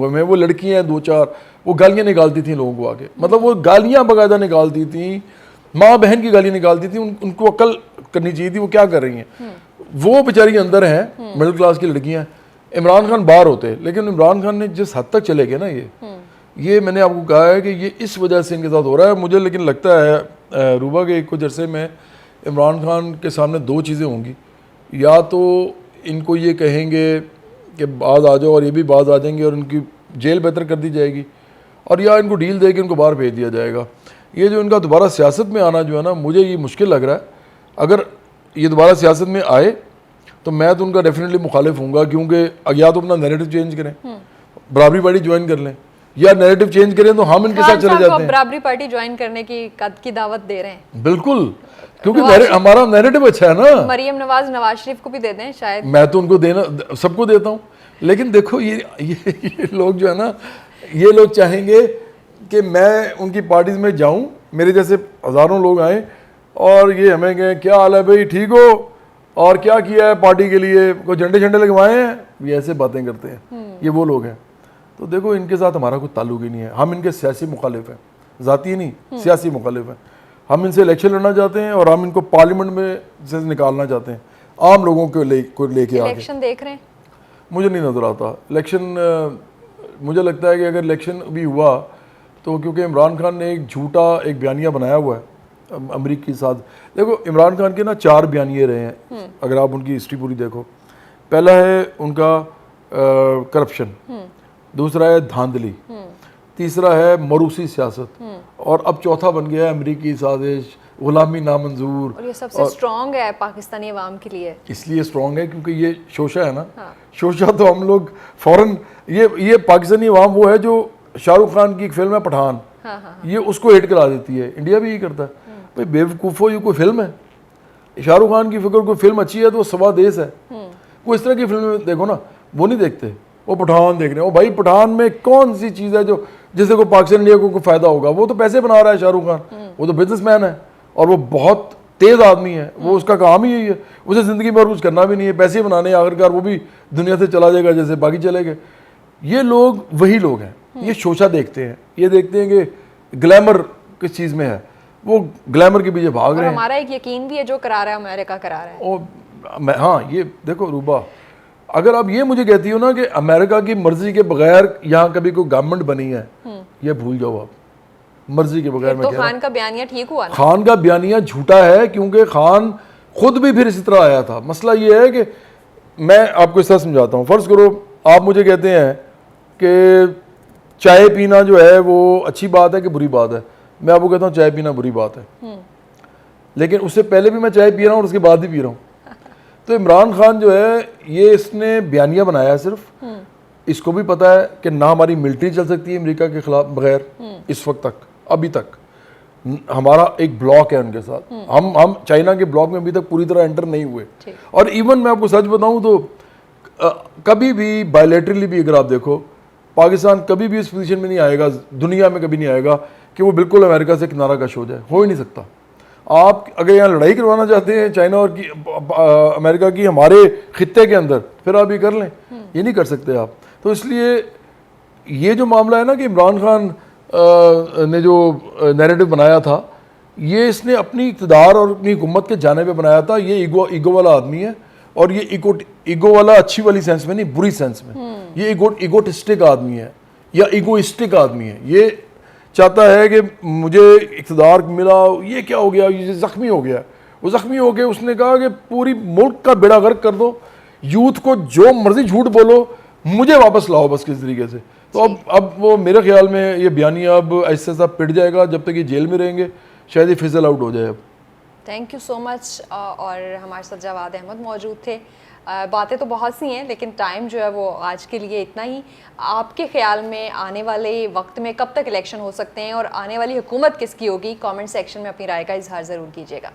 में वो लड़कियां दो चार वो गालियां निकालती थी लोगों को आके, मतलब वो गालियां बाकायदा निकालती थी, माँ बहन की गालियां निकालती थी। उनको अक्ल करनी चाहिए थी वो क्या कर रही हैं। वो बेचारी अंदर हैं, मिडिल क्लास की लड़कियां, इमरान खान बाहर होते, लेकिन इमरान खान ने जिस हद तक चले गए ना ये मैंने आपको कहा है कि ये इस वजह से इनके साथ हो रहा है। मुझे लेकिन लगता है रूबा के कुछ अरसे में इमरान खान के सामने दो चीज़ें होंगी, या तो इनको ये कहेंगे कि बाज आ जाओ और ये भी बाज आ जाएंगे और इनकी जेल बेहतर कर दी जाएगी, और या इनको डील दे के इनको बाहर भेज दिया जाएगा। ये जो इनका दोबारा सियासत में आना जो है ना, मुझे ये मुश्किल लग रहा है। अगर ये दोबारा सियासत में आए तो मैं तो उनका डेफिनेटली मुखालिफ हूँगा, क्योंकि या तो अपना नैरेटिव चेंज करें, बराबरी पार्टी ज्वाइन कर लें, या नैरेटिव चेंज करें तो हम इनके साथ चले जाते हैं। बराबरी पार्टी ज्वाइन करने की दावत दे रहे हैं। बिल्कुल, क्योंकि हमारा नैरेटिव अच्छा है ना। मरियम नवाज शरीफ को भी दे दें शायद। मैं तो उनको देना सबको देता हूँ, लेकिन देखो ये लोग जो है ना, ये लोग चाहेंगे कि मैं उनकी पार्टीज में जाऊं, मेरे जैसे हज़ारों लोग आए और ये हमें कहें क्या हाल है भाई, ठीक हो, और क्या किया है पार्टी के लिए, कोई झंडे झंडे लगवाए हैं, ये ऐसे बातें करते हैं। ये वो लोग हैं। तो देखो इनके साथ हमारा कोई ताल्लुक ही नहीं है, हम इनके सियासी मुखालिफ हैं, ज़ाती नहीं सियासी मुखालिफ हैं। हम इनसे इलेक्शन लड़ना चाहते हैं और हम इनको पार्लियामेंट में से निकालना चाहते हैं, आम लोगों को लेके आके। इलेक्शन देख रहे हैं? मुझे नहीं नज़र आता इलेक्शन। मुझे लगता है कि अगर इलेक्शन भी हुआ तो क्योंकि इमरान खान ने एक झूठा एक बयानिया बनाया हुआ है अमरीका के साथ। देखो इमरान खान के ना 4 बयानिए रहे हैं, अगर आप उनकी हिस्ट्री पूरी देखो। पहला है उनका करप्शन, दूसरा है धांधली, तीसरा है मरूसी सियासत, और अब चौथा बन गया है अमरीकी साजिश, गुलामी नामंजूर। और ये सबसे स्ट्रॉन्ग है पाकिस्तानी अवाम के लिए। इसलिए स्ट्रॉन्ग है क्योंकि ये शोशा है ना। शोशा तो हम लोग फौरन ये पाकिस्तानी अवाम वो है जो शाहरुख खान की एक फिल्म है पठान, ये उसको हिट करा देती है। इंडिया भी यही करता है। भाई बेवकूफ़ो, ये कोई फिल्म है, शाहरुख खान की फिक्र कोई फिल्म अच्छी है तो वो सवा देश है। कोई इस तरह की फिल्म देखो ना, वो नहीं देखते, वो पठान देख रहे हैं। वो भाई पठान में कौन सी चीज़ है जो जिससे को पाकिस्तान इंडिया को फ़ायदा होगा? वो तो पैसे बना रहा है शाहरुख खान, वो तो बिजनेसमैन है और वो बहुत तेज़ आदमी है, वो उसका काम ही यही है। उसे ज़िंदगी भर कुछ करना भी नहीं है, पैसे बनाने, आखिरकार वो भी दुनिया से चला जाएगा जैसे बाकी चले गए। ये लोग वही लोग हैं, ये शोशा देखते हैं, ये देखते हैं कि ग्लैमर किस चीज़ में है, वो ग्लैमर के पीछे भाग रहे हैं। हमारा एक यकीन भी है जो करा रहा है अमेरिका करा रहा है। हाँ ये देखो रूबा, अगर आप ये मुझे कहती हो ना कि अमेरिका की मर्जी के बगैर यहाँ कभी कोई गवर्नमेंट बनी है, ये भूल जाओ आप, मर्जी के बगैर। तो खान का बयानिया ठीक हुआ ना? खान का बयानिया झूठा है क्योंकि खान खुद भी फिर इसी तरह आया था। मसला ये है कि मैं आपको इस तरह समझाता हूँ। फर्ज करो आप मुझे कहते हैं कि चाय पीना जो है वो अच्छी बात है कि बुरी बात है, मैं आपको कहता हूँ चाय पीना बुरी बात है, लेकिन उससे पहले भी मैं चाय पी रहा हूँ और उसके बाद भी पी रहा हूँ। तो इमरान खान जो है ये इसने बयानिया बनाया है सिर्फ, इसको भी पता है कि ना हमारी मिलिट्री चल सकती है अमेरिका के खिलाफ बगैर इस वक्त तक, अभी तक हमारा एक ब्लॉक है उनके साथ। हम चाइना के ब्लॉक में अभी तक पूरी तरह एंटर नहीं हुए। और इवन मैं आपको सच बताऊं तो कभी भी बायलैटरली भी अगर आप देखो, पाकिस्तान कभी भी इस पोजीशन में नहीं आएगा, दुनिया में कभी नहीं आएगा कि वो बिल्कुल अमेरिका से किनारा कश हो जाए, हो ही नहीं सकता। आप अगर यहाँ लड़ाई करवाना चाहते हैं चाइना और अमेरिका की हमारे खित्ते के अंदर, फिर आप ये कर लें, ये नहीं कर सकते आप। तो इसलिए ये जो मामला है ना कि इमरान खान ने जो नैरेटिव बनाया था, ये इसने अपनी इक़्तिदार और अपनी हुकूमत के जाने पे बनाया था। ये ईगो वाला आदमी है, और ये ईगो वाला अच्छी वाली सेंस में नहीं, बुरी सेंस में। ये ईगोटिस्टिक आदमी है या ईगोइस्टिक आदमी है। ये चाहता है कि मुझे इक़्तिदार मिला, ये क्या हो गया, ये ज़ख्मी हो गया। वो ज़ख्मी हो गया, उसने कहा कि पूरी मुल्क का बेड़ा गर्क कर दो, यूथ को जो मर्जी झूठ बोलो, मुझे वापस लाओ बस किस तरीके से। तो अब वो मेरे ख्याल में ये बयानिया अब ऐसे ऐसा पिट जाएगा, जब तक ये जेल में रहेंगे शायद ये फिजल आउट हो जाए अब। Thank you so much. और हमारे साथ जवाद अहमद मौजूद थे। बातें तो बहुत सी हैं, लेकिन टाइम जो है वो आज के लिए इतना ही। आपके ख्याल में आने वाले वक्त में कब तक इलेक्शन हो सकते हैं और आने वाली हुकूमत किसकी होगी, कमेंट सेक्शन में अपनी राय का इजहार ज़रूर कीजिएगा।